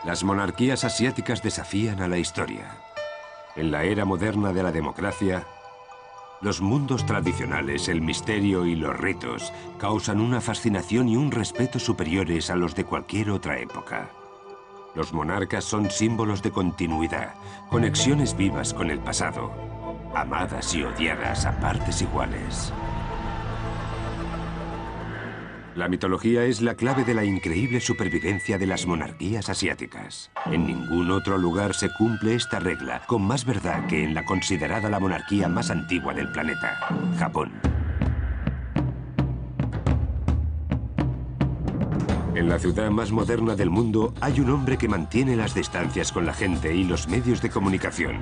Las monarquías asiáticas desafían a la historia. En la era moderna de la democracia, los mundos tradicionales, el misterio y los ritos causan una fascinación y un respeto superiores a los de cualquier otra época. Los monarcas son símbolos de continuidad, conexiones vivas con el pasado, amadas y odiadas a partes iguales. La mitología es la clave de la increíble supervivencia de las monarquías asiáticas. En ningún otro lugar se cumple esta regla con más verdad que en la considerada la monarquía más antigua del planeta, Japón. En la ciudad más moderna del mundo hay un hombre que mantiene las distancias con la gente y los medios de comunicación.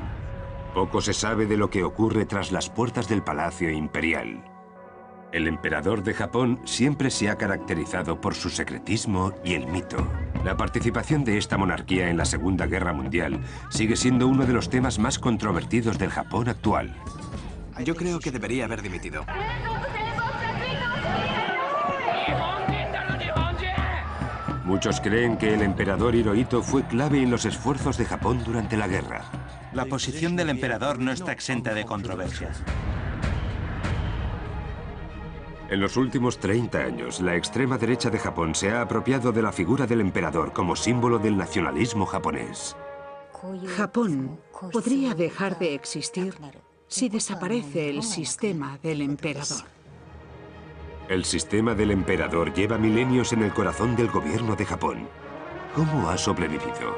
Poco se sabe de lo que ocurre tras las puertas del Palacio Imperial. El emperador de Japón siempre se ha caracterizado por su secretismo y el mito. La participación de esta monarquía en la Segunda Guerra Mundial sigue siendo uno de los temas más controvertidos del Japón actual. Yo creo que debería haber dimitido. Muchos creen que el emperador Hirohito fue clave en los esfuerzos de Japón durante la guerra. La posición del emperador no está exenta de controversias. En los últimos 30 años, la extrema derecha de Japón se ha apropiado de la figura del emperador como símbolo del nacionalismo japonés. Japón podría dejar de existir si desaparece el sistema del emperador. El sistema del emperador lleva milenios en el corazón del gobierno de Japón. ¿Cómo ha sobrevivido?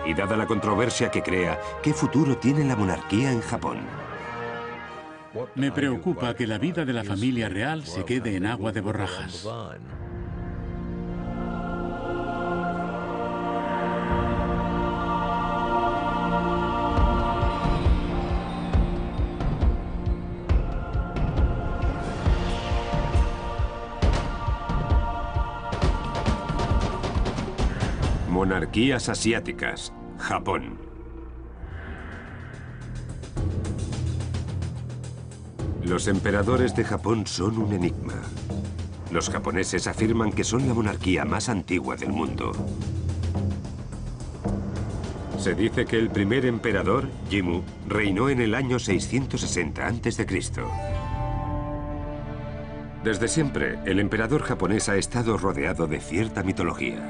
Y dada la controversia que crea, ¿qué futuro tiene la monarquía en Japón? Me preocupa que la vida de la familia real se quede en agua de borrajas. Monarquías asiáticas, Japón. Los emperadores de Japón son un enigma. Los japoneses afirman que son la monarquía más antigua del mundo. Se dice que el primer emperador, Jimmu, reinó en el año 660 a.C. Desde siempre, el emperador japonés ha estado rodeado de cierta mitología.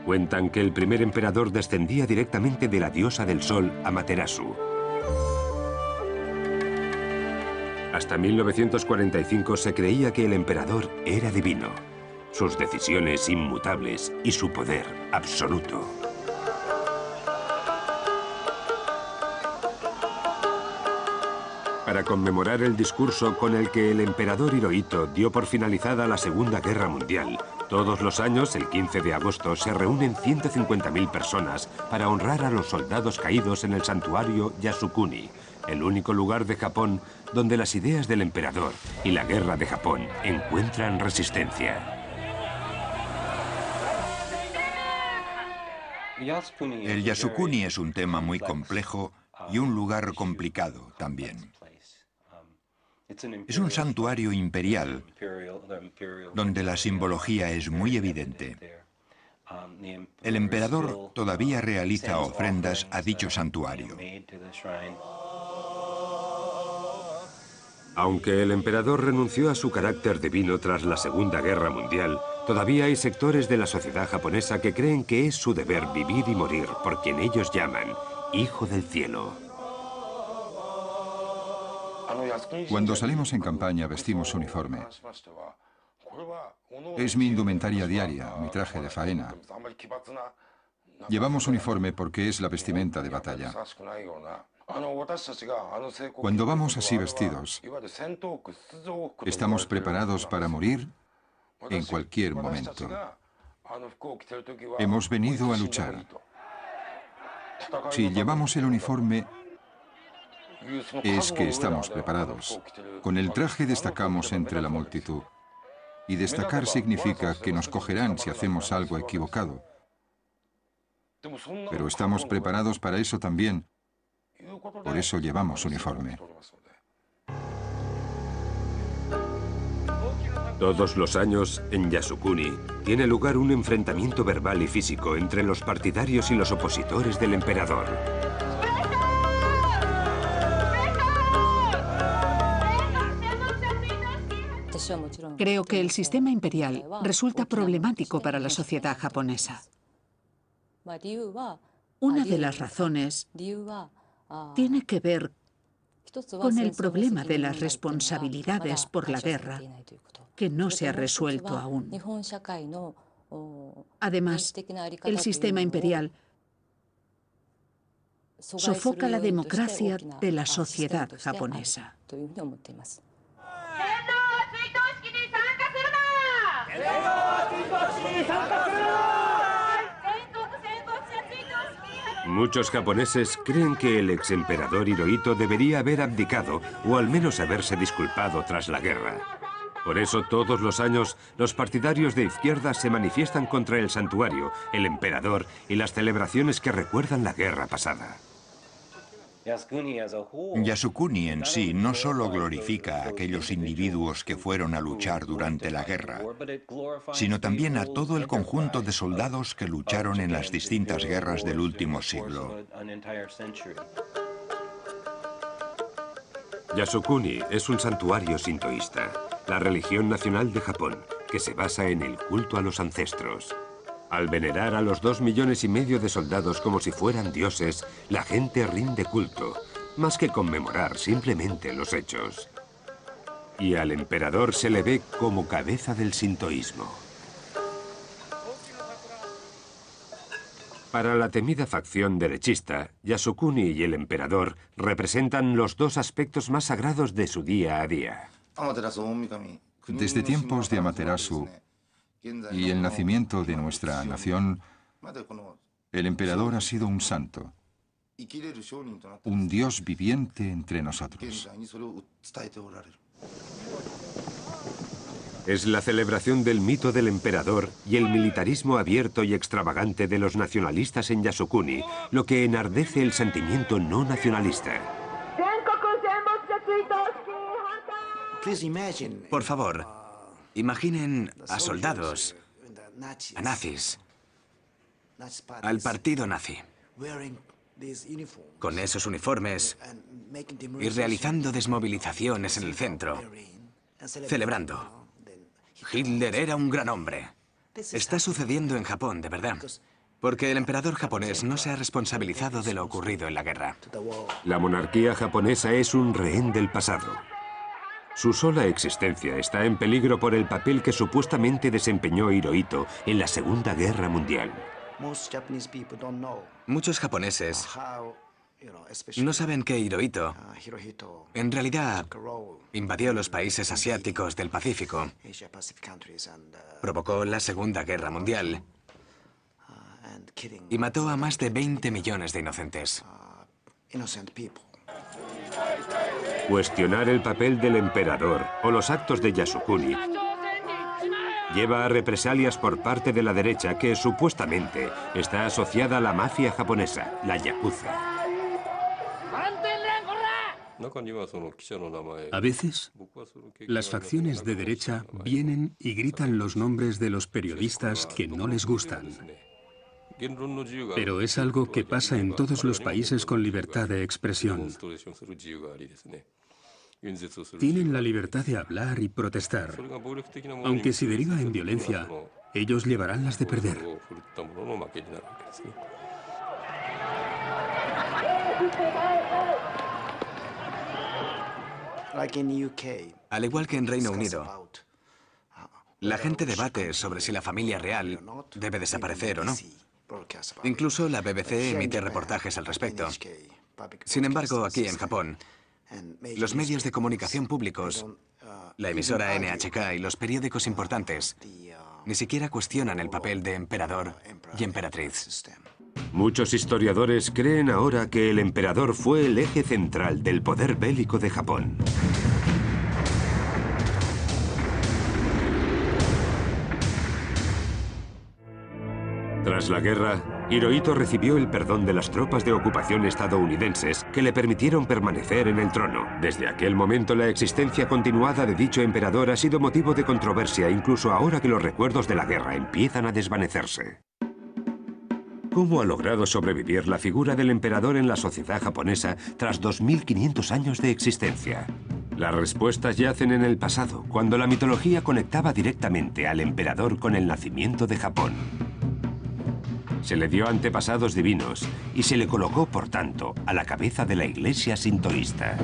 Cuentan que el primer emperador descendía directamente de la diosa del sol, Amaterasu. Hasta 1945 se creía que el emperador era divino, sus decisiones inmutables y su poder absoluto. Para conmemorar el discurso con el que el emperador Hirohito dio por finalizada la Segunda Guerra Mundial, todos los años, el 15 de agosto, se reúnen 150.000 personas para honrar a los soldados caídos en el santuario Yasukuni, el único lugar de Japón donde las ideas del emperador y la guerra de Japón encuentran resistencia. El Yasukuni es un tema muy complejo y un lugar complicado también. Es un santuario imperial donde la simbología es muy evidente. El emperador todavía realiza ofrendas a dicho santuario. Aunque el emperador renunció a su carácter divino tras la Segunda Guerra Mundial, todavía hay sectores de la sociedad japonesa que creen que es su deber vivir y morir por quien ellos llaman Hijo del Cielo. Cuando salimos en campaña vestimos uniforme. Es mi indumentaria diaria, mi traje de faena. Llevamos uniforme porque es la vestimenta de batalla. Cuando vamos así vestidos, estamos preparados para morir en cualquier momento. Hemos venido a luchar. Si llevamos el uniforme, es que estamos preparados. Con el traje destacamos entre la multitud. Y destacar significa que nos cogerán si hacemos algo equivocado. Pero estamos preparados para eso también. Por eso llevamos uniforme. Todos los años, en Yasukuni, tiene lugar un enfrentamiento verbal y físico entre los partidarios y los opositores del emperador. Creo que el sistema imperial resulta problemático para la sociedad japonesa. Una de las razones tiene que ver con el problema de las responsabilidades por la guerra, que no se ha resuelto aún. Además, el sistema imperial sofoca la democracia de la sociedad japonesa. Muchos japoneses creen que el ex emperador Hirohito debería haber abdicado o al menos haberse disculpado tras la guerra. Por eso, todos los años, los partidarios de izquierda se manifiestan contra el santuario, el emperador y las celebraciones que recuerdan la guerra pasada. Yasukuni en sí no solo glorifica a aquellos individuos que fueron a luchar durante la guerra, sino también a todo el conjunto de soldados que lucharon en las distintas guerras del último siglo. Yasukuni es un santuario sintoísta, la religión nacional de Japón, que se basa en el culto a los ancestros. Al venerar a los 2,5 millones de soldados como si fueran dioses, la gente rinde culto, más que conmemorar simplemente los hechos. Y al emperador se le ve como cabeza del sintoísmo. Para la temida facción derechista, Yasukuni y el emperador representan los dos aspectos más sagrados de su día a día. Desde tiempos de Amaterasu y el nacimiento de nuestra nación, el emperador ha sido un santo, un dios viviente entre nosotros. Es la celebración del mito del emperador y el militarismo abierto y extravagante de los nacionalistas en Yasukuni lo que enardece el sentimiento no nacionalista. Por favor, imaginen a soldados, a nazis, al partido nazi, con esos uniformes y realizando desmovilizaciones en el centro, celebrando. Hitler era un gran hombre. Está sucediendo en Japón, de verdad. Porque el emperador japonés no se ha responsabilizado de lo ocurrido en la guerra. La monarquía japonesa es un rehén del pasado. Su sola existencia está en peligro por el papel que supuestamente desempeñó Hirohito en la Segunda Guerra Mundial. Muchos japoneses no saben que Hirohito, en realidad, invadió los países asiáticos del Pacífico, provocó la Segunda Guerra Mundial y mató a más de 20 millones de inocentes. Cuestionar el papel del emperador o los actos de Yasukuni lleva a represalias por parte de la derecha que supuestamente está asociada a la mafia japonesa, la Yakuza. A veces, las facciones de derecha vienen y gritan los nombres de los periodistas que no les gustan. Pero es algo que pasa en todos los países con libertad de expresión. Tienen la libertad de hablar y protestar. Aunque si deriva en violencia, ellos llevarán las de perder. Al igual que en Reino Unido, la gente debate sobre si la familia real debe desaparecer o no. Incluso la BBC emite reportajes al respecto. Sin embargo, aquí en Japón, los medios de comunicación públicos, la emisora NHK y los periódicos importantes, ni siquiera cuestionan el papel de emperador y emperatriz. Muchos historiadores creen ahora que el emperador fue el eje central del poder bélico de Japón. Tras la guerra, Hirohito recibió el perdón de las tropas de ocupación estadounidenses que le permitieron permanecer en el trono. Desde aquel momento la existencia continuada de dicho emperador ha sido motivo de controversia, incluso ahora que los recuerdos de la guerra empiezan a desvanecerse. ¿Cómo ha logrado sobrevivir la figura del emperador en la sociedad japonesa tras 2500 años de existencia? Las respuestas yacen en el pasado, cuando la mitología conectaba directamente al emperador con el nacimiento de Japón. Se le dio antepasados divinos y se le colocó, por tanto, a la cabeza de la iglesia sintoísta.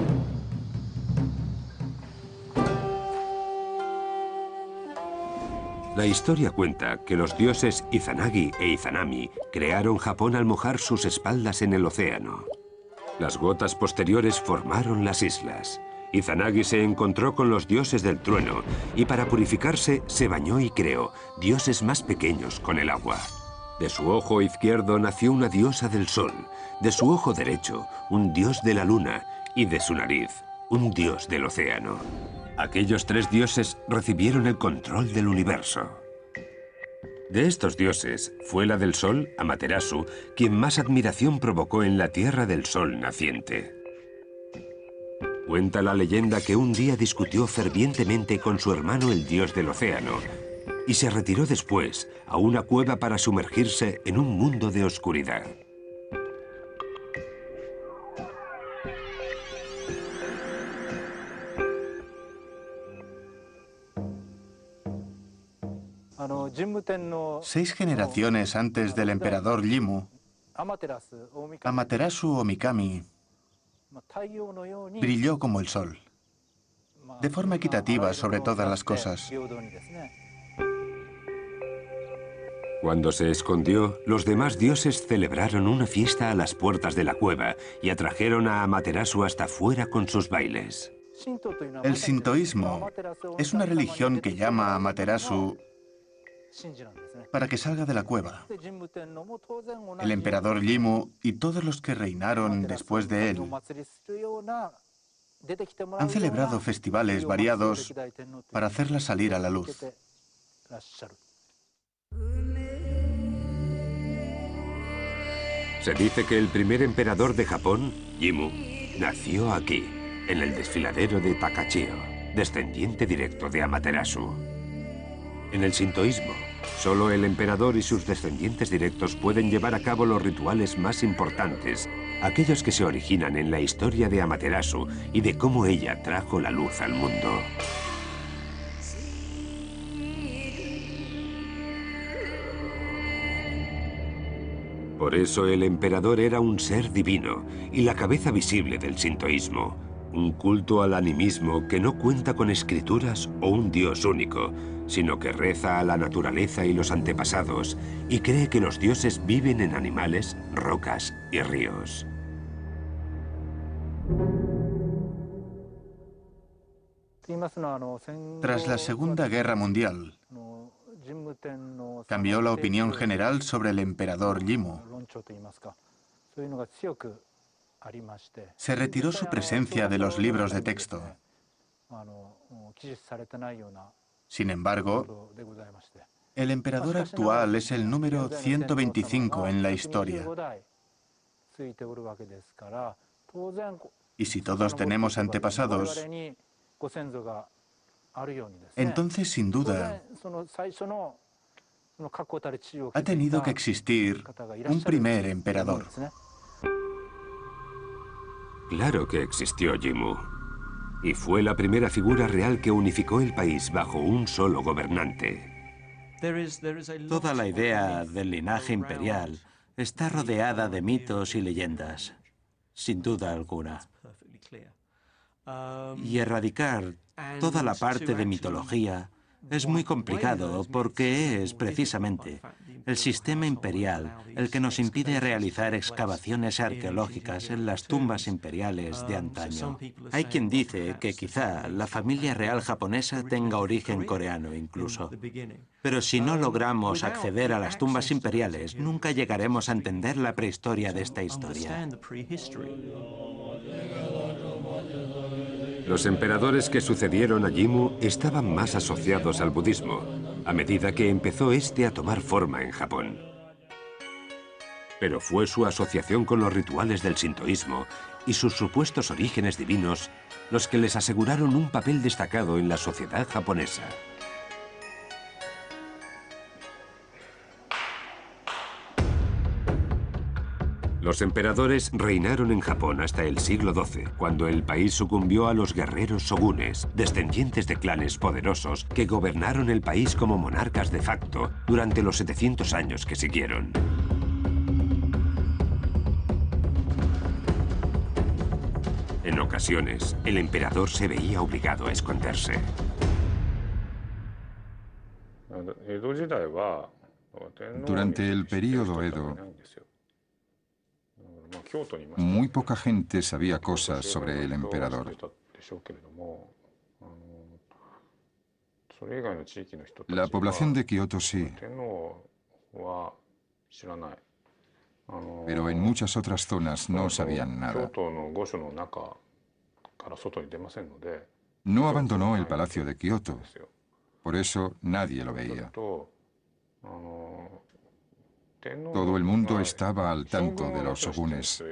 La historia cuenta que los dioses Izanagi e Izanami crearon Japón al mojar sus espaldas en el océano. Las gotas posteriores formaron las islas. Izanagi se encontró con los dioses del trueno y para purificarse se bañó y creó dioses más pequeños con el agua. De su ojo izquierdo nació una diosa del sol, de su ojo derecho un dios de la luna y de su nariz un dios del océano. Aquellos tres dioses recibieron el control del universo. De estos dioses fue la del sol, Amaterasu, quien más admiración provocó en la tierra del sol naciente. Cuenta la leyenda que un día discutió fervientemente con su hermano el dios del océano y se retiró después a una cueva para sumergirse en un mundo de oscuridad. Seis generaciones antes del emperador Jimmu, Amaterasu o Mikami brilló como el sol, de forma equitativa sobre todas las cosas. Cuando se escondió, los demás dioses celebraron una fiesta a las puertas de la cueva y atrajeron a Amaterasu hasta fuera con sus bailes. El sintoísmo es una religión que llama a Amaterasu para que salga de la cueva. El emperador Jimmu y todos los que reinaron después de él han celebrado festivales variados para hacerla salir a la luz. Se dice que el primer emperador de Japón, Jimmu, nació aquí, en el desfiladero de Takachio, descendiente directo de Amaterasu. En el sintoísmo, solo el emperador y sus descendientes directos pueden llevar a cabo los rituales más importantes, aquellos que se originan en la historia de Amaterasu y de cómo ella trajo la luz al mundo. Por eso el emperador era un ser divino y la cabeza visible del sintoísmo, un culto al animismo que no cuenta con escrituras o un dios único, sino que reza a la naturaleza y los antepasados y cree que los dioses viven en animales, rocas y ríos. Tras la Segunda Guerra Mundial, cambió la opinión general sobre el emperador Jimmu. Se retiró su presencia de los libros de texto. Sin embargo, el emperador actual es el número 125 en la historia. Y si todos tenemos antepasados, entonces, sin duda, ha tenido que existir un primer emperador. Claro que existió Jimmu. Y fue la primera figura real que unificó el país bajo un solo gobernante. Toda la idea del linaje imperial está rodeada de mitos y leyendas, sin duda alguna. Y erradicar toda la parte de mitología es muy complicado porque es precisamente el sistema imperial el que nos impide realizar excavaciones arqueológicas en las tumbas imperiales de antaño. Hay quien dice que quizá la familia real japonesa tenga origen coreano incluso. Pero si no logramos acceder a las tumbas imperiales, nunca llegaremos a entender la prehistoria de esta historia. Los emperadores que sucedieron a Jimmu estaban más asociados al budismo, a medida que empezó este a tomar forma en Japón. Pero fue su asociación con los rituales del sintoísmo y sus supuestos orígenes divinos los que les aseguraron un papel destacado en la sociedad japonesa. Los emperadores reinaron en Japón hasta el siglo XII, cuando el país sucumbió a los guerreros shogunes, descendientes de clanes poderosos que gobernaron el país como monarcas de facto durante los 700 años que siguieron. En ocasiones, el emperador se veía obligado a esconderse. Durante el período Edo, muy poca gente sabía cosas sobre el emperador. La población de Kioto sí, pero en muchas otras zonas no sabían nada. No abandonó el palacio de Kioto, por eso nadie lo veía. Todo el mundo estaba al tanto de los shogunes,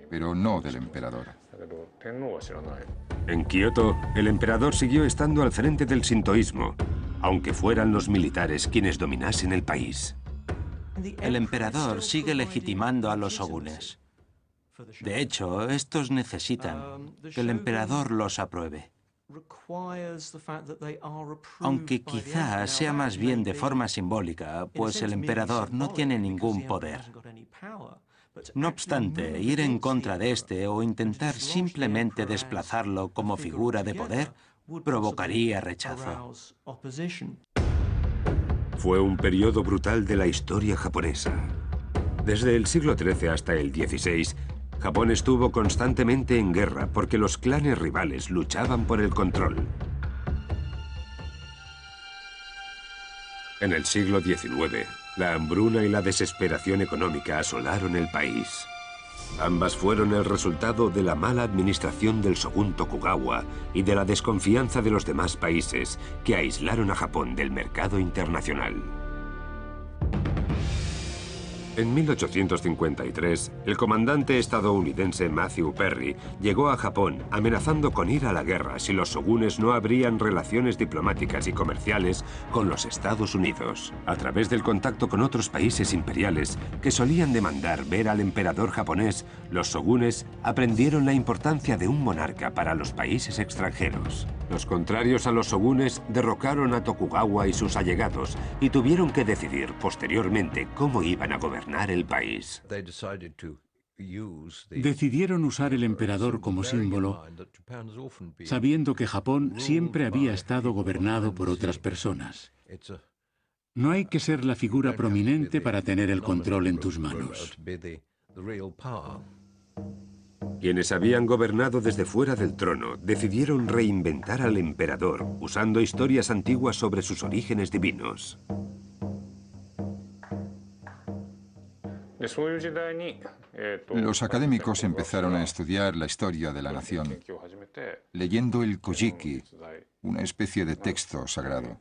pero no del emperador. En Kioto, el emperador siguió estando al frente del sintoísmo, aunque fueran los militares quienes dominasen el país. El emperador sigue legitimando a los shogunes. De hecho, estos necesitan que el emperador los apruebe. Aunque quizá sea más bien de forma simbólica, pues el emperador no tiene ningún poder. No obstante, ir en contra de este o intentar simplemente desplazarlo como figura de poder provocaría rechazo. Fue un periodo brutal de la historia japonesa. Desde el siglo XIII hasta el XVI, Japón estuvo constantemente en guerra porque los clanes rivales luchaban por el control. En el siglo XIX, la hambruna y la desesperación económica asolaron el país. Ambas fueron el resultado de la mala administración del Shogun Tokugawa y de la desconfianza de los demás países que aislaron a Japón del mercado internacional. En 1853, el comandante estadounidense Matthew Perry llegó a Japón amenazando con ir a la guerra si los shogunes no abrían relaciones diplomáticas y comerciales con los Estados Unidos. A través del contacto con otros países imperiales que solían demandar ver al emperador japonés, los shogunes aprendieron la importancia de un monarca para los países extranjeros. Los contrarios a los shogunes derrocaron a Tokugawa y sus allegados y tuvieron que decidir posteriormente cómo iban a gobernar el país. Decidieron usar el emperador como símbolo, sabiendo que Japón siempre había estado gobernado por otras personas. No hay que ser la figura prominente para tener el control en tus manos. Quienes habían gobernado desde fuera del trono decidieron reinventar al emperador usando historias antiguas sobre sus orígenes divinos. Los académicos empezaron a estudiar la historia de la nación, leyendo el Kojiki, una especie de texto sagrado,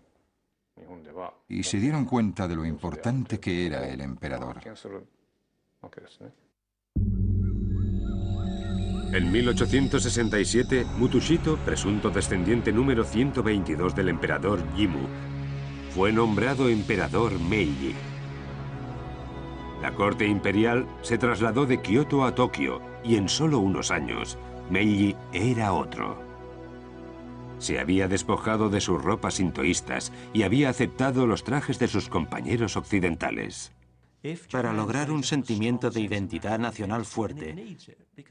y se dieron cuenta de lo importante que era el emperador. En 1867, Mutushito, presunto descendiente número 122 del emperador Jimmu, fue nombrado emperador Meiji. La corte imperial se trasladó de Kioto a Tokio y en solo unos años, Meiji era otro. Se había despojado de sus ropas sintoístas y había aceptado los trajes de sus compañeros occidentales. Para lograr un sentimiento de identidad nacional fuerte,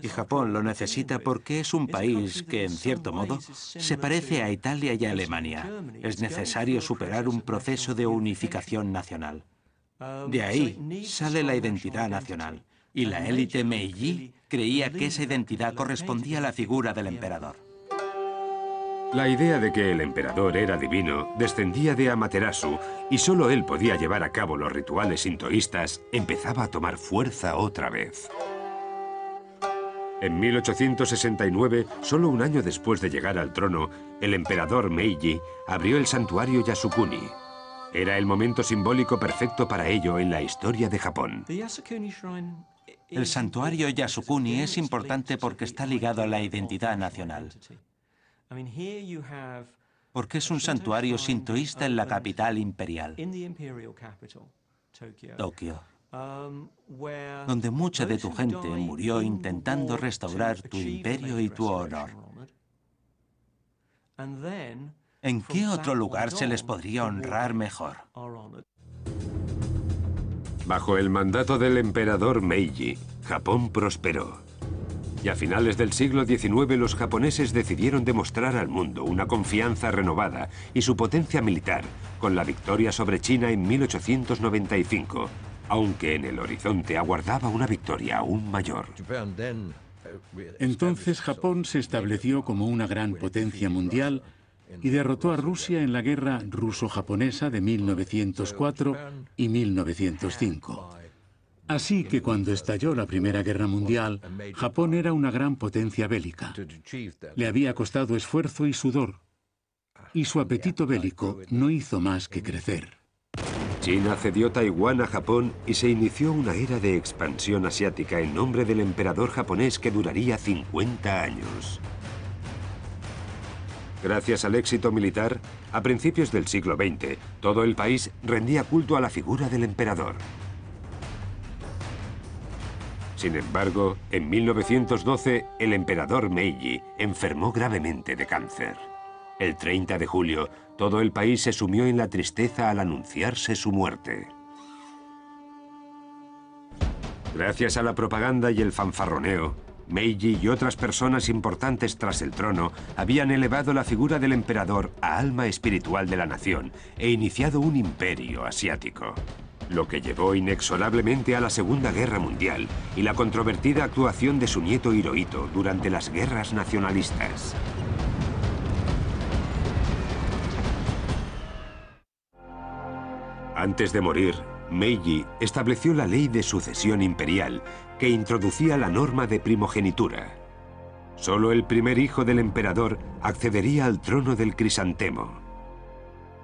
y Japón lo necesita porque es un país que, en cierto modo, se parece a Italia y a Alemania. Es necesario superar un proceso de unificación nacional. De ahí sale la identidad nacional, y la élite Meiji creía que esa identidad correspondía a la figura del emperador. La idea de que el emperador era divino descendía de Amaterasu y solo él podía llevar a cabo los rituales sintoístas empezaba a tomar fuerza otra vez. En 1869, solo un año después de llegar al trono, el emperador Meiji abrió el santuario Yasukuni. Era el momento simbólico perfecto para ello en la historia de Japón. El santuario Yasukuni es importante porque está ligado a la identidad nacional. Porque es un santuario sintoísta en la capital imperial, Tokio, donde mucha de tu gente murió intentando restaurar tu imperio y tu honor. ¿En qué otro lugar se les podría honrar mejor? Bajo el mandato del emperador Meiji, Japón prosperó. Y a finales del siglo XIX los japoneses decidieron demostrar al mundo una confianza renovada y su potencia militar con la victoria sobre China en 1895, aunque en el horizonte aguardaba una victoria aún mayor. Entonces Japón se estableció como una gran potencia mundial y derrotó a Rusia en la guerra ruso-japonesa de 1904 y 1905. Así que cuando estalló la Primera Guerra Mundial, Japón era una gran potencia bélica. Le había costado esfuerzo y sudor, y su apetito bélico no hizo más que crecer. China cedió Taiwán a Japón y se inició una era de expansión asiática en nombre del emperador japonés que duraría 50 años. Gracias al éxito militar, a principios del siglo XX, todo el país rendía culto a la figura del emperador. Sin embargo, en 1912, el emperador Meiji enfermó gravemente de cáncer. El 30 de julio, todo el país se sumió en la tristeza al anunciarse su muerte. Gracias a la propaganda y el fanfarroneo, Meiji y otras personas importantes tras el trono habían elevado la figura del emperador a alma espiritual de la nación e iniciado un imperio asiático. Lo que llevó inexorablemente a la Segunda Guerra Mundial y la controvertida actuación de su nieto Hirohito durante las guerras nacionalistas. Antes de morir, Meiji estableció la ley de sucesión imperial que introducía la norma de primogenitura. Solo el primer hijo del emperador accedería al trono del crisantemo.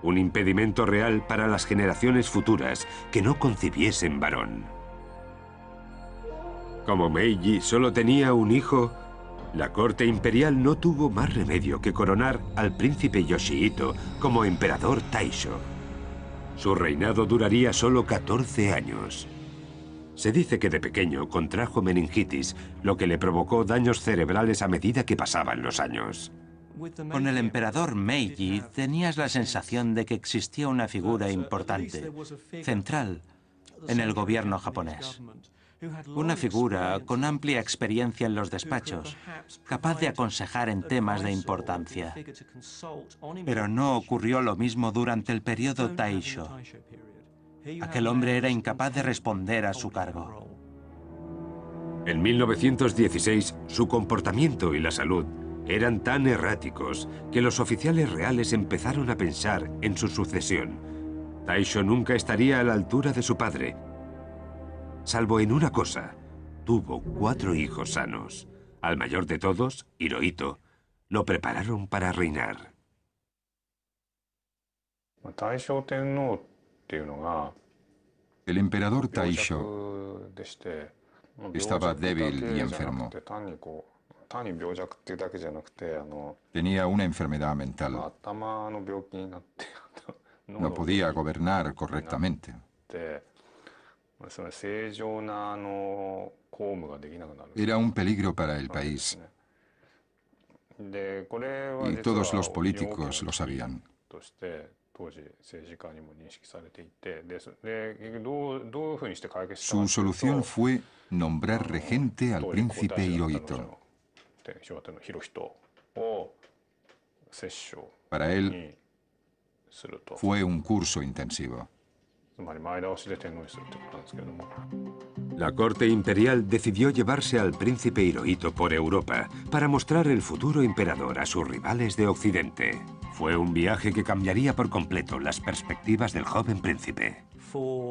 Un impedimento real para las generaciones futuras que no concibiesen varón. Como Meiji solo tenía un hijo, la corte imperial no tuvo más remedio que coronar al príncipe Yoshihito como emperador Taisho. Su reinado duraría solo 14 años. Se dice que de pequeño contrajo meningitis, lo que le provocó daños cerebrales a medida que pasaban los años. Con el emperador Meiji tenías la sensación de que existía una figura importante, central, en el gobierno japonés. Una figura con amplia experiencia en los despachos, capaz de aconsejar en temas de importancia. Pero no ocurrió lo mismo durante el periodo Taisho. Aquel hombre era incapaz de responder a su cargo. En 1916, su comportamiento y la salud eran tan erráticos que los oficiales reales empezaron a pensar en su sucesión. Taisho nunca estaría a la altura de su padre, salvo en una cosa: tuvo 4 hijos sanos. Al mayor de todos, Hirohito, lo prepararon para reinar. El emperador Taisho estaba débil y enfermo. Tenía una enfermedad mental. No podía gobernar correctamente. Era un peligro para el país. Y todos los políticos lo sabían. Su solución fue nombrar regente al príncipe Hirohito. Para él fue un curso intensivo. La corte imperial decidió llevarse al príncipe Hirohito por Europa para mostrar el futuro emperador a sus rivales de Occidente. Fue un viaje que cambiaría por completo las perspectivas del joven príncipe.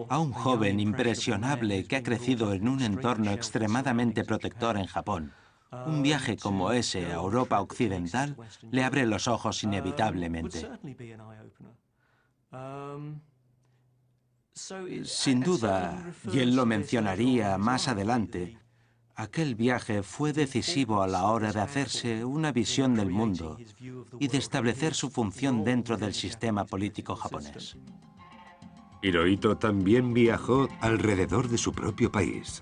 A un joven impresionable que ha crecido en un entorno extremadamente protector en Japón, un viaje como ese a Europa occidental le abre los ojos inevitablemente. Sin duda, y él lo mencionaría más adelante, aquel viaje fue decisivo a la hora de hacerse una visión del mundo y de establecer su función dentro del sistema político japonés. Hirohito también viajó alrededor de su propio país.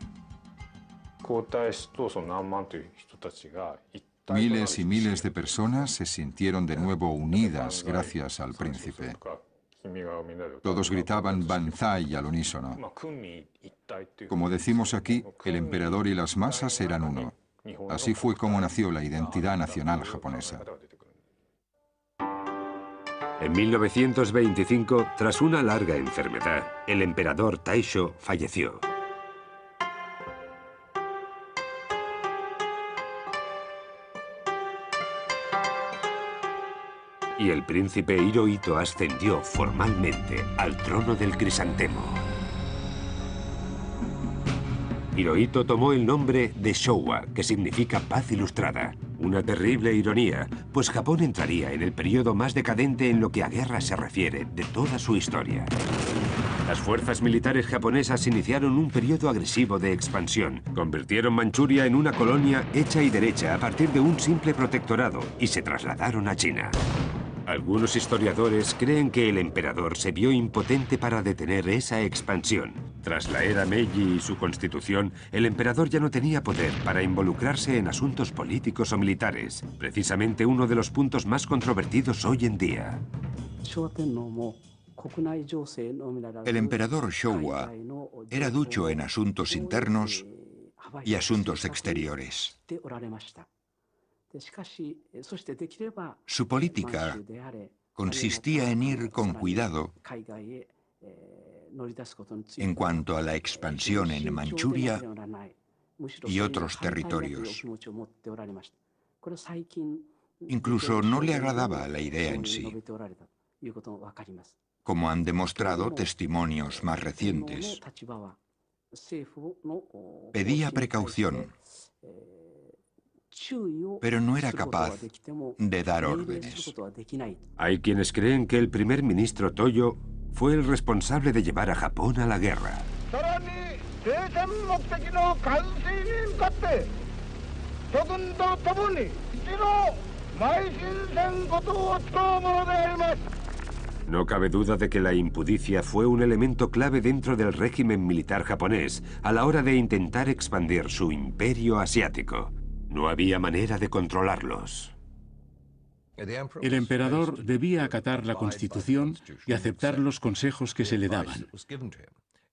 Miles y miles de personas se sintieron de nuevo unidas gracias al príncipe. Todos gritaban Banzai al unísono. Como decimos aquí, el emperador y las masas eran uno. Así fue como nació la identidad nacional japonesa. En 1925, tras una larga enfermedad, el emperador Taisho falleció. Y el príncipe Hirohito ascendió formalmente al trono del crisantemo. Hirohito tomó el nombre de Showa, que significa paz ilustrada. Una terrible ironía, pues Japón entraría en el periodo más decadente en lo que a guerra se refiere de toda su historia. Las fuerzas militares japonesas iniciaron un periodo agresivo de expansión. Convirtieron Manchuria en una colonia hecha y derecha a partir de un simple protectorado y se trasladaron a China. Algunos historiadores creen que el emperador se vio impotente para detener esa expansión. Tras la era Meiji y su constitución, el emperador ya no tenía poder para involucrarse en asuntos políticos o militares, precisamente uno de los puntos más controvertidos hoy en día. El emperador Showa era ducho en asuntos internos y asuntos exteriores. Su política consistía en ir con cuidado en cuanto a la expansión en Manchuria y otros territorios. Incluso no le agradaba la idea en sí, como han demostrado testimonios más recientes. Pedía precaución, pero no era capaz de dar órdenes. Hay quienes creen que el primer ministro Toyo fue el responsable de llevar a Japón a la guerra. No cabe duda de que la impudicia fue un elemento clave dentro del régimen militar japonés a la hora de intentar expandir su imperio asiático. No había manera de controlarlos. El emperador debía acatar la Constitución y aceptar los consejos que se le daban.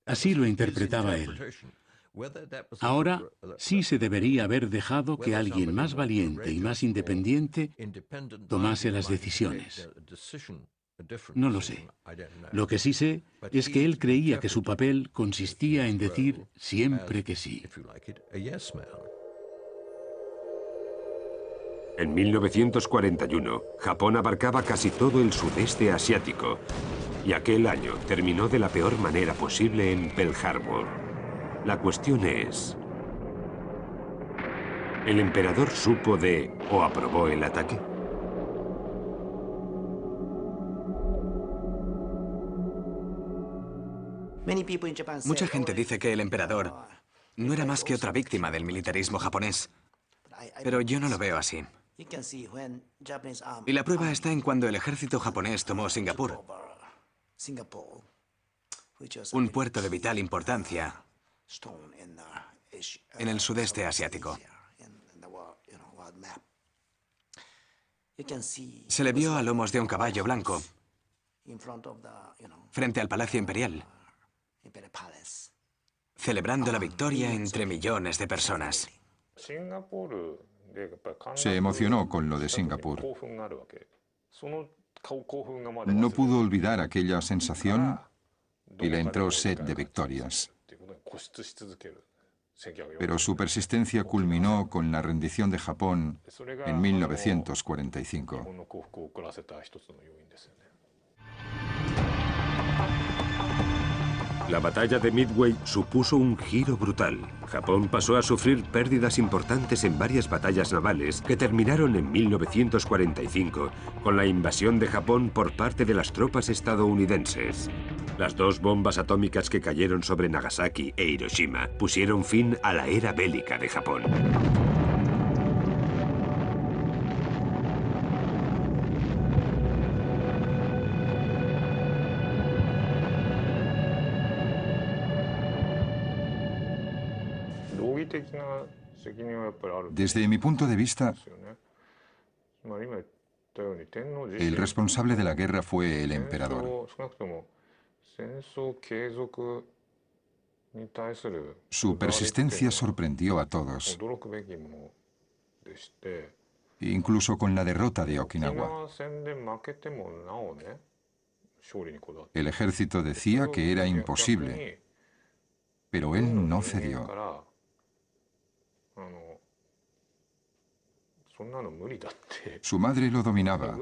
Así lo interpretaba él. Ahora sí se debería haber dejado que alguien más valiente y más independiente tomase las decisiones. No lo sé. Lo que sí sé es que él creía que su papel consistía en decir siempre que sí. En 1941, Japón abarcaba casi todo el sudeste asiático y aquel año terminó de la peor manera posible en Pearl Harbor. La cuestión es, ¿el emperador supo de o aprobó el ataque? Mucha gente dice que el emperador no era más que otra víctima del militarismo japonés, pero yo no lo veo así. Y la prueba está en cuando el ejército japonés tomó Singapur, un puerto de vital importancia en el sudeste asiático. Se le vio a lomos de un caballo blanco frente al Palacio Imperial, celebrando la victoria entre millones de personas. Se emocionó con lo de Singapur. No pudo olvidar aquella sensación y le entró sed de victorias. Pero su persistencia culminó con la rendición de Japón en 1945. La batalla de Midway supuso un giro brutal. Japón pasó a sufrir pérdidas importantes en varias batallas navales que terminaron en 1945 con la invasión de Japón por parte de las tropas estadounidenses. Las dos bombas atómicas que cayeron sobre Nagasaki e Hiroshima pusieron fin a la era bélica de Japón. Desde mi punto de vista, el responsable de la guerra fue el emperador. Su persistencia sorprendió a todos, incluso con la derrota de Okinawa. El ejército decía que era imposible, pero él no cedió. Su madre lo dominaba.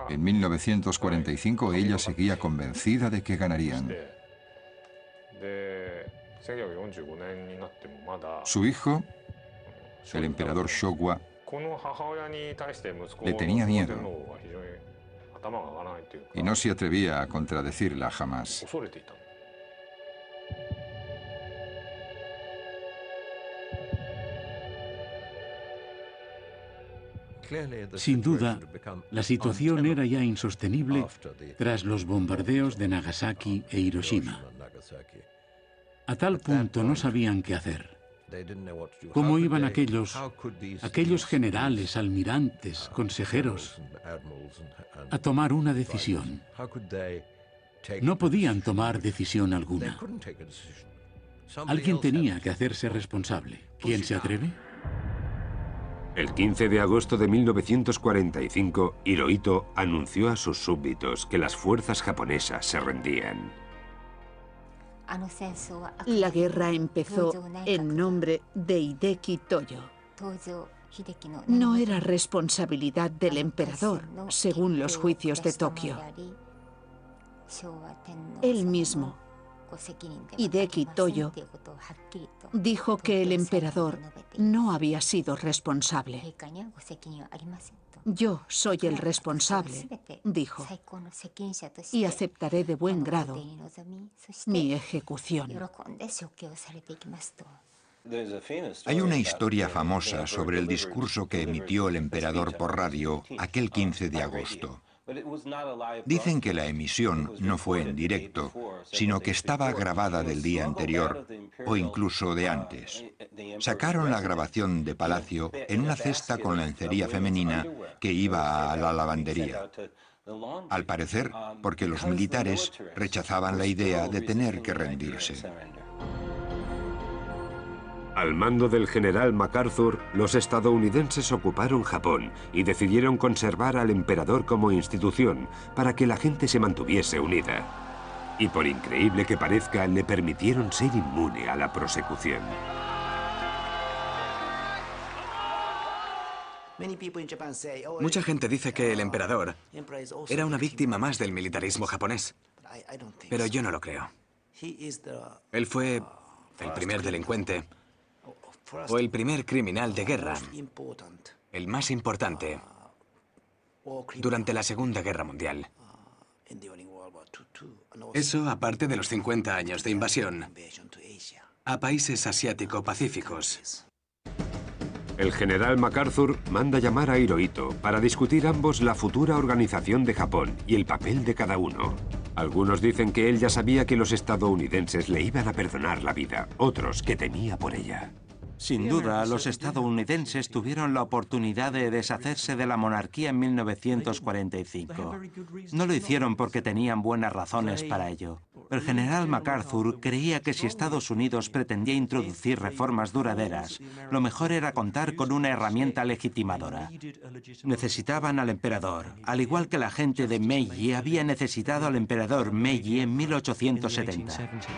En 1945 ella seguía convencida de que ganarían. Su hijo, el emperador Showa, le tenía miedo y no se atrevía a contradecirla jamás. Sin duda, la situación era ya insostenible tras los bombardeos de Nagasaki e Hiroshima. A tal punto no sabían qué hacer. ¿Cómo iban aquellos generales, almirantes, consejeros a tomar una decisión? No podían tomar decisión alguna. Alguien tenía que hacerse responsable. ¿Quién se atreve? El 15 de agosto de 1945, Hirohito anunció a sus súbditos que las fuerzas japonesas se rendían. La guerra empezó en nombre de Hideki Toyo. No era responsabilidad del emperador, según los juicios de Tokio. Él mismo, Hideki Toyo, dijo que el emperador no había sido responsable. Yo soy el responsable, dijo, y aceptaré de buen grado mi ejecución. Hay una historia famosa sobre el discurso que emitió el emperador por radio aquel 15 de agosto. Dicen que la emisión no fue en directo, sino que estaba grabada del día anterior, o incluso de antes. Sacaron la grabación de Palacio en una cesta con lencería femenina que iba a la lavandería. Al parecer, porque los militares rechazaban la idea de tener que rendirse. Al mando del general MacArthur, los estadounidenses ocuparon Japón y decidieron conservar al emperador como institución para que la gente se mantuviese unida. Y por increíble que parezca, le permitieron ser inmune a la prosecución. Mucha gente dice que el emperador era una víctima más del militarismo japonés, pero yo no lo creo. Él fue el primer delincuente o el primer criminal de guerra, el más importante durante la Segunda Guerra Mundial. Eso aparte de los 50 años de invasión a países asiático-pacíficos. El general MacArthur manda llamar a Hirohito para discutir ambos la futura organización de Japón y el papel de cada uno. Algunos dicen que él ya sabía que los estadounidenses le iban a perdonar la vida, otros que temía por ella. Sin duda, los estadounidenses tuvieron la oportunidad de deshacerse de la monarquía en 1945. No lo hicieron porque tenían buenas razones para ello. El general MacArthur creía que si Estados Unidos pretendía introducir reformas duraderas, lo mejor era contar con una herramienta legitimadora. Necesitaban al emperador, al igual que la gente de Meiji había necesitado al emperador Meiji en 1870.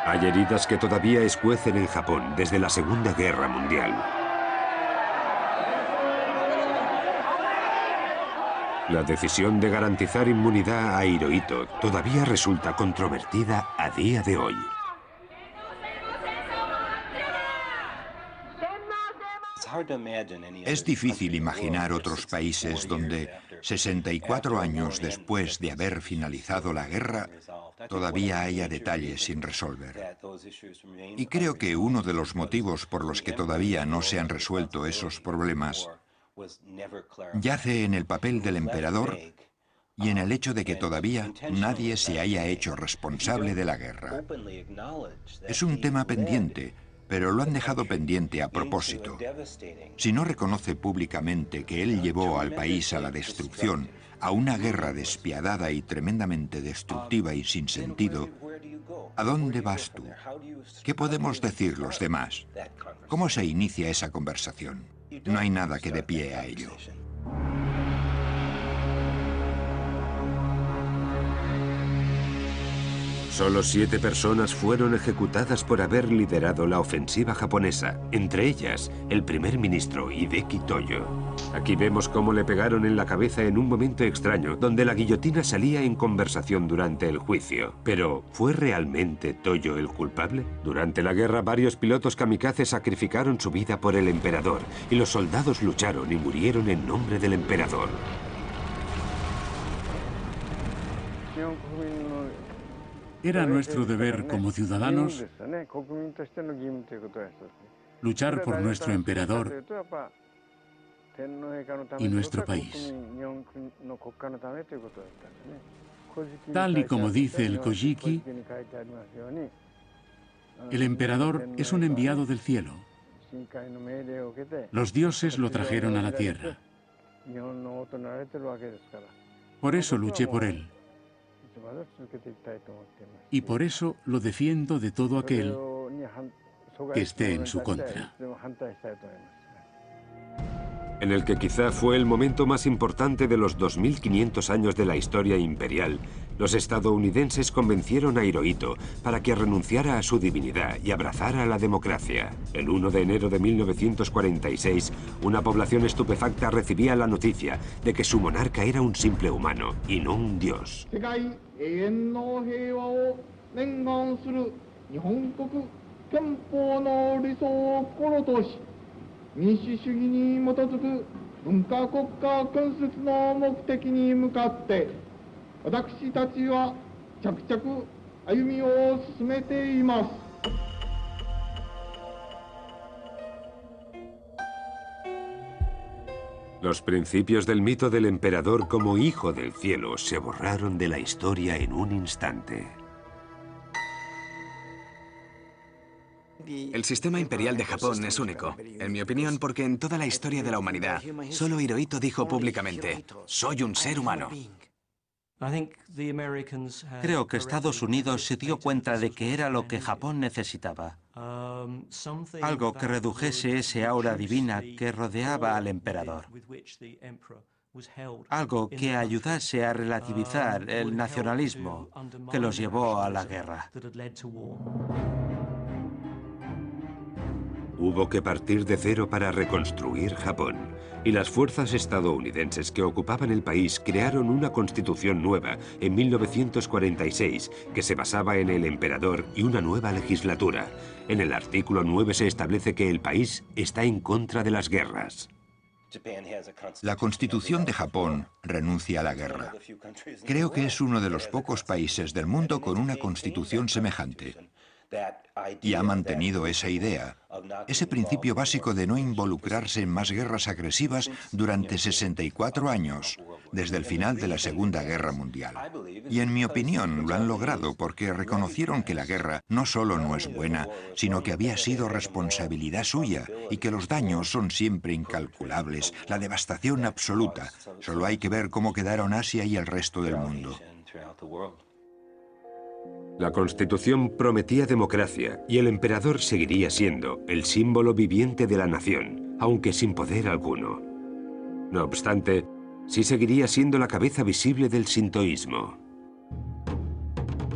Hay heridas que todavía escuecen en Japón desde la Segunda Guerra Mundial. La decisión de garantizar inmunidad a Hirohito todavía resulta controvertida a día de hoy. Es difícil imaginar otros países donde, 64 años después de haber finalizado la guerra, todavía haya detalles sin resolver. Y creo que uno de los motivos por los que todavía no se han resuelto esos problemas yace en el papel del emperador y en el hecho de que todavía nadie se haya hecho responsable de la guerra. Es un tema pendiente, pero lo han dejado pendiente a propósito. Si no reconoce públicamente que él llevó al país a la destrucción, a una guerra despiadada y tremendamente destructiva y sin sentido, ¿a dónde vas tú? ¿Qué podemos decir los demás? ¿Cómo se inicia esa conversación? No hay nada que dé pie a ello. Solo 7 personas fueron ejecutadas por haber liderado la ofensiva japonesa, entre ellas el primer ministro Hideki Toyo. Aquí vemos cómo le pegaron en la cabeza en un momento extraño, donde la guillotina salía en conversación durante el juicio. Pero, ¿fue realmente Toyo el culpable? Durante la guerra, varios pilotos kamikazes sacrificaron su vida por el emperador, y los soldados lucharon y murieron en nombre del emperador. Era nuestro deber como ciudadanos luchar por nuestro emperador y nuestro país. Tal y como dice el Kojiki, el emperador es un enviado del cielo. Los dioses lo trajeron a la tierra. Por eso luché por él. Y por eso lo defiendo de todo aquel que esté en su contra. En el que quizá fue el momento más importante de los 2500 años de la historia imperial, los estadounidenses convencieron a Hirohito para que renunciara a su divinidad y abrazara la democracia. El 1 de enero de 1946, una población estupefacta recibía la noticia de que su monarca era un simple humano y no un dios. Los principios del mito del emperador como hijo del cielo se borraron de la historia en un instante. El sistema imperial de Japón es único, en mi opinión, porque en toda la historia de la humanidad, solo Hirohito dijo públicamente: "Soy un ser humano". Creo que Estados Unidos se dio cuenta de que era lo que Japón necesitaba. Algo que redujese ese aura divina que rodeaba al emperador. Algo que ayudase a relativizar el nacionalismo que los llevó a la guerra. Hubo que partir de cero para reconstruir Japón, y las fuerzas estadounidenses que ocupaban el país crearon una constitución nueva en 1946 que se basaba en el emperador y una nueva legislatura. En el artículo 9 se establece que el país está en contra de las guerras. La Constitución de Japón renuncia a la guerra. Creo que es uno de los pocos países del mundo con una constitución semejante. Y ha mantenido esa idea, ese principio básico de no involucrarse en más guerras agresivas durante 64 años, desde el final de la Segunda Guerra Mundial. Y en mi opinión lo han logrado porque reconocieron que la guerra no solo no es buena, sino que había sido responsabilidad suya y que los daños son siempre incalculables, la devastación absoluta. Solo hay que ver cómo quedaron Asia y el resto del mundo. La Constitución prometía democracia y el emperador seguiría siendo el símbolo viviente de la nación, aunque sin poder alguno. No obstante, sí seguiría siendo la cabeza visible del sintoísmo.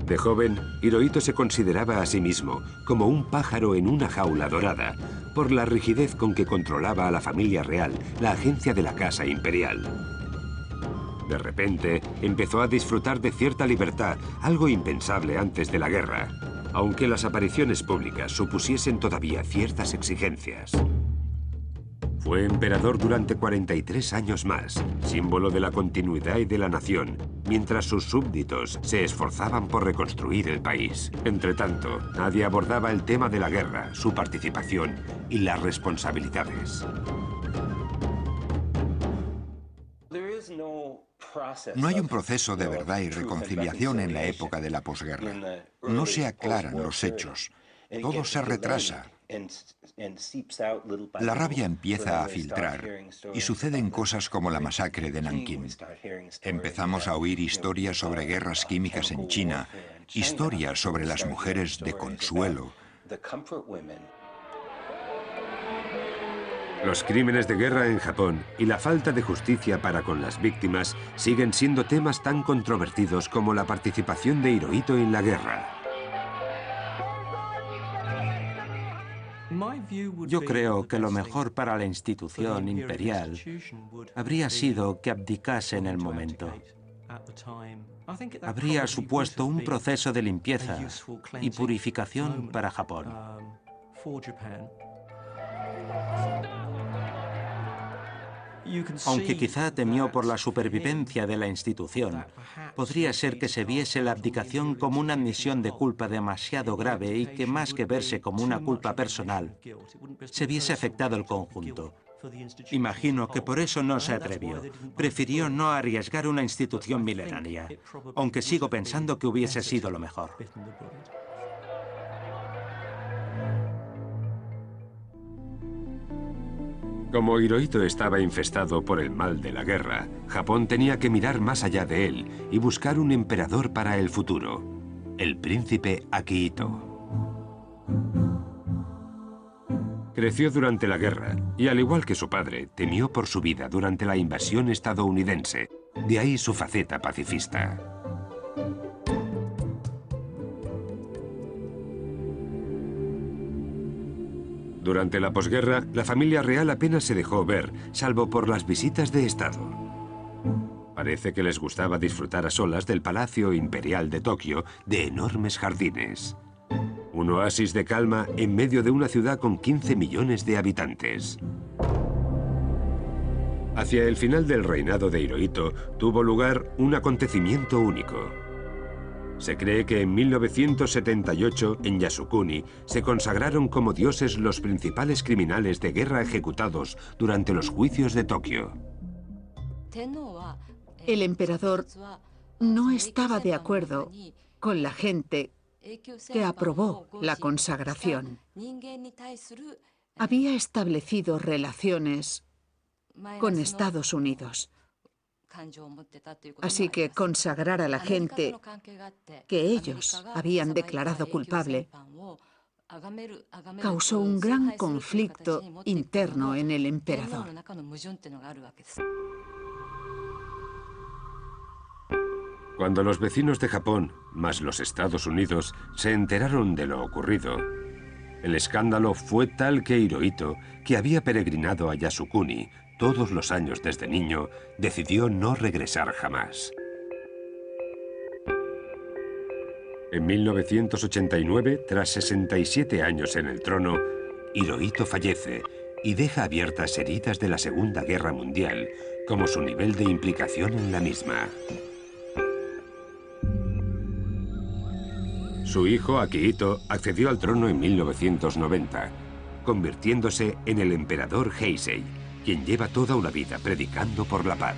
De joven, Hirohito se consideraba a sí mismo como un pájaro en una jaula dorada, por la rigidez con que controlaba a la familia real, la agencia de la Casa Imperial. De repente, empezó a disfrutar de cierta libertad, algo impensable antes de la guerra, aunque las apariciones públicas supusiesen todavía ciertas exigencias. Fue emperador durante 43 años más, símbolo de la continuidad y de la nación, mientras sus súbditos se esforzaban por reconstruir el país. Entretanto, nadie abordaba el tema de la guerra, su participación y las responsabilidades. No hay un proceso de verdad y reconciliación en la época de la posguerra. No se aclaran los hechos. Todo se retrasa. La rabia empieza a filtrar y suceden cosas como la masacre de Nankín. Empezamos a oír historias sobre guerras químicas en China, historias sobre las mujeres de consuelo. Los crímenes de guerra en Japón y la falta de justicia para con las víctimas siguen siendo temas tan controvertidos como la participación de Hirohito en la guerra. Yo creo que lo mejor para la institución imperial habría sido que abdicase en el momento. Habría supuesto un proceso de limpieza y purificación para Japón. Aunque quizá temió por la supervivencia de la institución, podría ser que se viese la abdicación como una admisión de culpa demasiado grave y que más que verse como una culpa personal, se viese afectado el conjunto. Imagino que por eso no se atrevió. Prefirió no arriesgar una institución milenaria, aunque sigo pensando que hubiese sido lo mejor. Como Hirohito estaba infestado por el mal de la guerra, Japón tenía que mirar más allá de él y buscar un emperador para el futuro, el príncipe Akihito. Creció durante la guerra y, al igual que su padre, temió por su vida durante la invasión estadounidense. De ahí su faceta pacifista. Durante la posguerra, la familia real apenas se dejó ver, salvo por las visitas de Estado. Parece que les gustaba disfrutar a solas del Palacio Imperial de Tokio, de enormes jardines. Un oasis de calma en medio de una ciudad con 15 millones de habitantes. Hacia el final del reinado de Hirohito, tuvo lugar un acontecimiento único. Se cree que en 1978, en Yasukuni, se consagraron como dioses los principales criminales de guerra ejecutados durante los juicios de Tokio. El emperador no estaba de acuerdo con la gente que aprobó la consagración. Había establecido relaciones con Estados Unidos. Así que consagrar a la gente que ellos habían declarado culpable causó un gran conflicto interno en el emperador. Cuando los vecinos de Japón, más los Estados Unidos, se enteraron de lo ocurrido, el escándalo fue tal que Hirohito, que había peregrinado a Yasukuni todos los años desde niño, decidió no regresar jamás. En 1989, tras 67 años en el trono, Hirohito fallece y deja abiertas heridas de la Segunda Guerra Mundial, como su nivel de implicación en la misma. Su hijo, Akihito, accedió al trono en 1990, convirtiéndose en el emperador Heisei, quien lleva toda una vida predicando por la paz.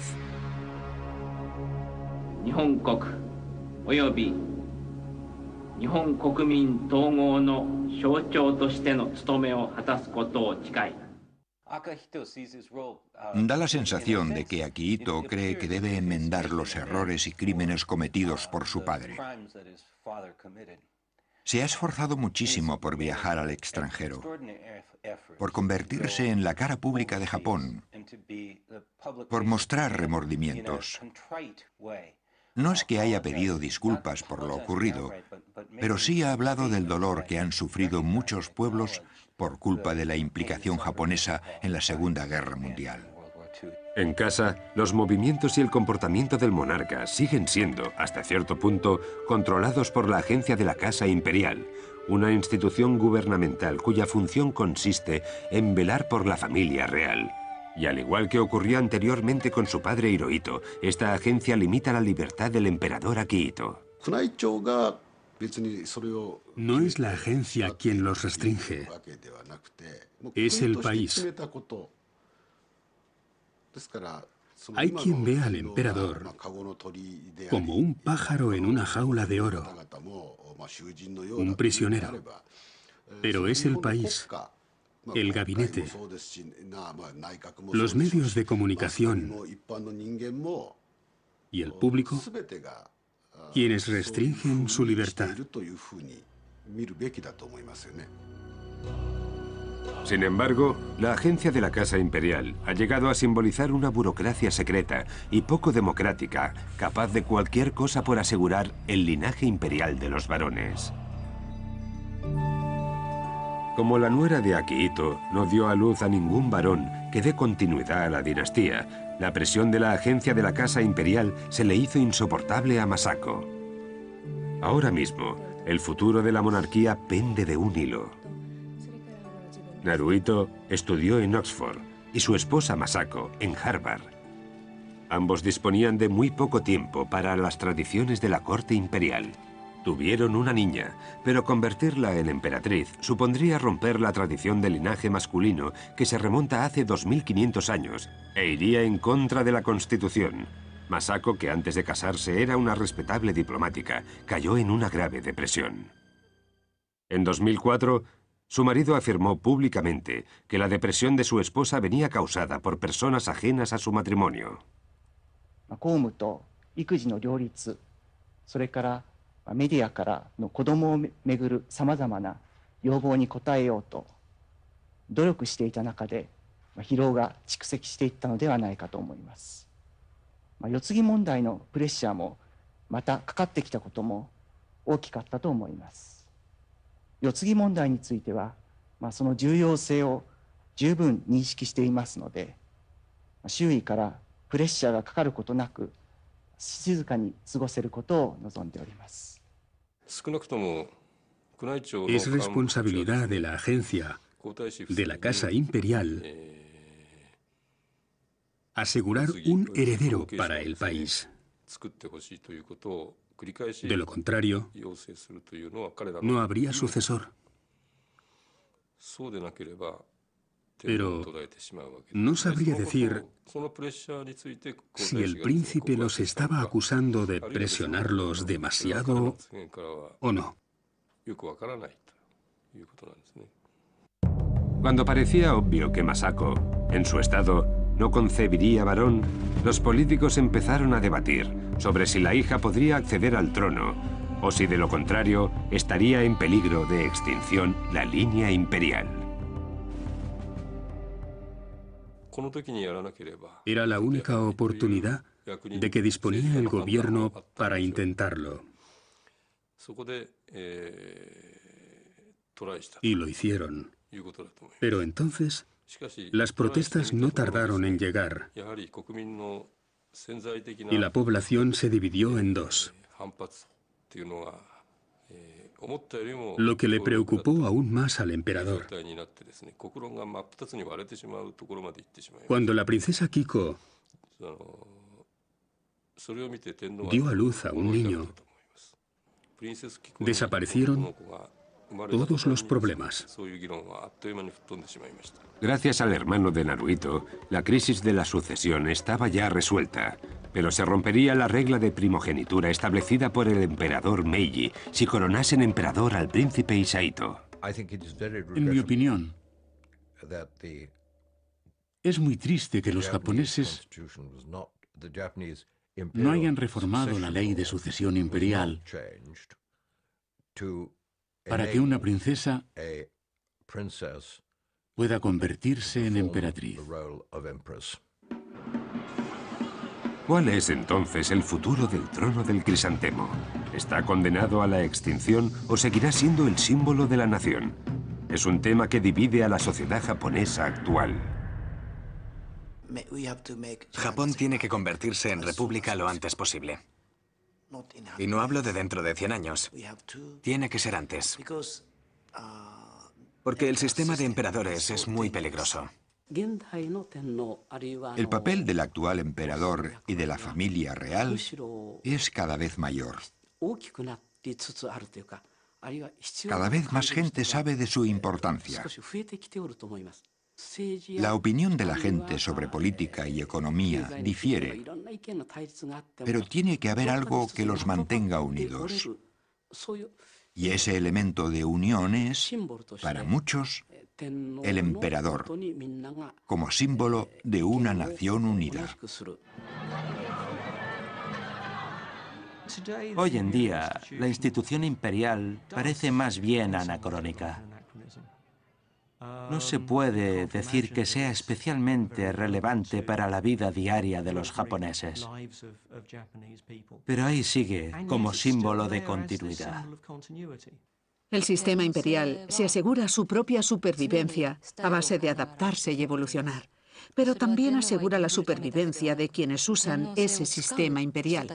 Da la sensación de que Akihito cree que debe enmendar los errores y crímenes cometidos por su padre. Se ha esforzado muchísimo por viajar al extranjero, por convertirse en la cara pública de Japón, por mostrar remordimientos. No es que haya pedido disculpas por lo ocurrido, pero sí ha hablado del dolor que han sufrido muchos pueblos por culpa de la implicación japonesa en la Segunda Guerra Mundial. En casa, los movimientos y el comportamiento del monarca siguen siendo, hasta cierto punto, controlados por la agencia de la Casa Imperial, una institución gubernamental cuya función consiste en velar por la familia real. Y al igual que ocurrió anteriormente con su padre Hirohito, esta agencia limita la libertad del emperador Akihito. No es la agencia quien los restringe, es el país. Hay quien ve al emperador como un pájaro en una jaula de oro, un prisionero. Pero es el país, el gabinete, los medios de comunicación y el público quienes restringen su libertad. Sin embargo, la agencia de la Casa Imperial ha llegado a simbolizar una burocracia secreta y poco democrática, capaz de cualquier cosa por asegurar el linaje imperial de los varones. Como la nuera de Akihito no dio a luz a ningún varón que dé continuidad a la dinastía, la presión de la agencia de la Casa Imperial se le hizo insoportable a Masako. Ahora mismo, el futuro de la monarquía pende de un hilo. Naruhito estudió en Oxford y su esposa Masako en Harvard. Ambos disponían de muy poco tiempo para las tradiciones de la corte imperial. Tuvieron una niña, pero convertirla en emperatriz supondría romper la tradición del linaje masculino que se remonta hace 2500 años e iría en contra de la Constitución. Masako, que antes de casarse era una respetable diplomática, cayó en una grave depresión. En 2004, su marido afirmó públicamente que la depresión de su esposa venía causada por personas ajenas a su matrimonio. Es responsabilidad de la agencia de la Casa Imperial asegurar un heredero para el país. De lo contrario, no habría sucesor. Pero no sabría decir si el príncipe los estaba acusando de presionarlos demasiado o no. Cuando parecía obvio que Masako, en su estado, no concebiría varón, los políticos empezaron a debatir sobre si la hija podría acceder al trono o si de lo contrario estaría en peligro de extinción la línea imperial. Era la única oportunidad de que disponía el gobierno para intentarlo. Y lo hicieron. Pero entonces, las protestas no tardaron en llegar y la población se dividió en dos. Lo que le preocupó aún más al emperador. Cuando la princesa Kiko dio a luz a un niño, desaparecieron todos los problemas. Gracias al hermano de Naruhito, la crisis de la sucesión estaba ya resuelta, pero se rompería la regla de primogenitura establecida por el emperador Meiji si coronasen emperador al príncipe Hisahito. En mi opinión, es muy triste que los japoneses no hayan reformado la ley de sucesión imperial para que una princesa pueda convertirse en emperatriz. ¿Cuál es entonces el futuro del trono del crisantemo? ¿Está condenado a la extinción o seguirá siendo el símbolo de la nación? Es un tema que divide a la sociedad japonesa actual. Japón tiene que convertirse en república lo antes posible. Y no hablo de dentro de 100 años. Tiene que ser antes. Porque el sistema de emperadores es muy peligroso. El papel del actual emperador y de la familia real es cada vez mayor. Cada vez más gente sabe de su importancia. La opinión de la gente sobre política y economía difiere, pero tiene que haber algo que los mantenga unidos. Y ese elemento de unión es, para muchos, el emperador, como símbolo de una nación unida. Hoy en día, la institución imperial parece más bien anacrónica. No se puede decir que sea especialmente relevante para la vida diaria de los japoneses. Pero ahí sigue como símbolo de continuidad. El sistema imperial se asegura su propia supervivencia a base de adaptarse y evolucionar, pero también asegura la supervivencia de quienes usan ese sistema imperial.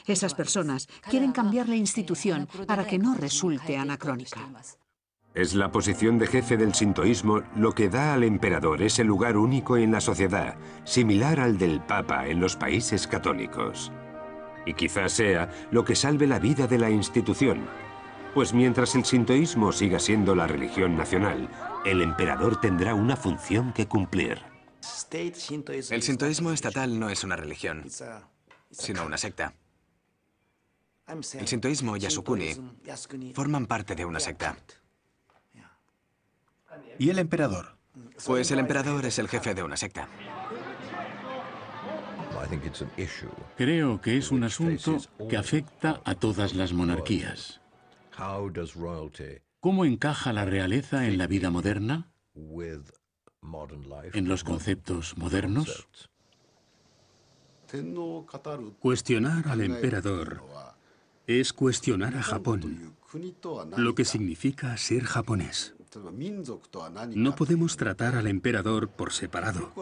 Esas personas quieren cambiar la institución para que no resulte anacrónica. Es la posición de jefe del sintoísmo lo que da al emperador ese lugar único en la sociedad, similar al del Papa en los países católicos. Y quizás sea lo que salve la vida de la institución, pues mientras el sintoísmo siga siendo la religión nacional, el emperador tendrá una función que cumplir. El sintoísmo estatal no es una religión, sino una secta. El sintoísmo y Yasukuni forman parte de una secta. ¿Y el emperador? Pues el emperador es el jefe de una secta. Creo que es un asunto que afecta a todas las monarquías. ¿Cómo encaja la realeza en la vida moderna? ¿En los conceptos modernos? Cuestionar al emperador es cuestionar a Japón, lo que significa ser japonés. No podemos tratar al emperador por separado.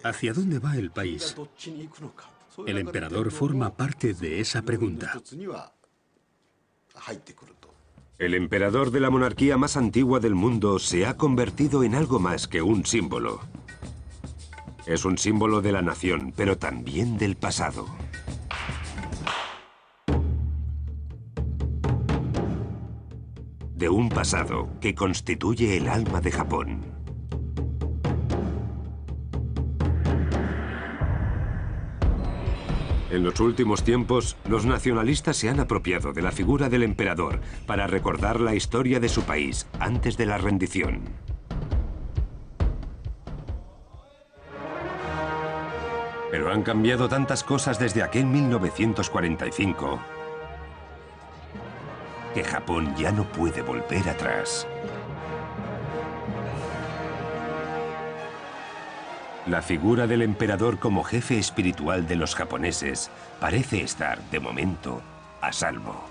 ¿Hacia dónde va el país? El emperador forma parte de esa pregunta. El emperador de la monarquía más antigua del mundo se ha convertido en algo más que un símbolo. Es un símbolo de la nación, pero también del pasado. De un pasado que constituye el alma de Japón. En los últimos tiempos, los nacionalistas se han apropiado de la figura del emperador para recordar la historia de su país antes de la rendición. Pero han cambiado tantas cosas desde aquel 1945 que Japón ya no puede volver atrás. La figura del emperador como jefe espiritual de los japoneses parece estar, de momento, a salvo.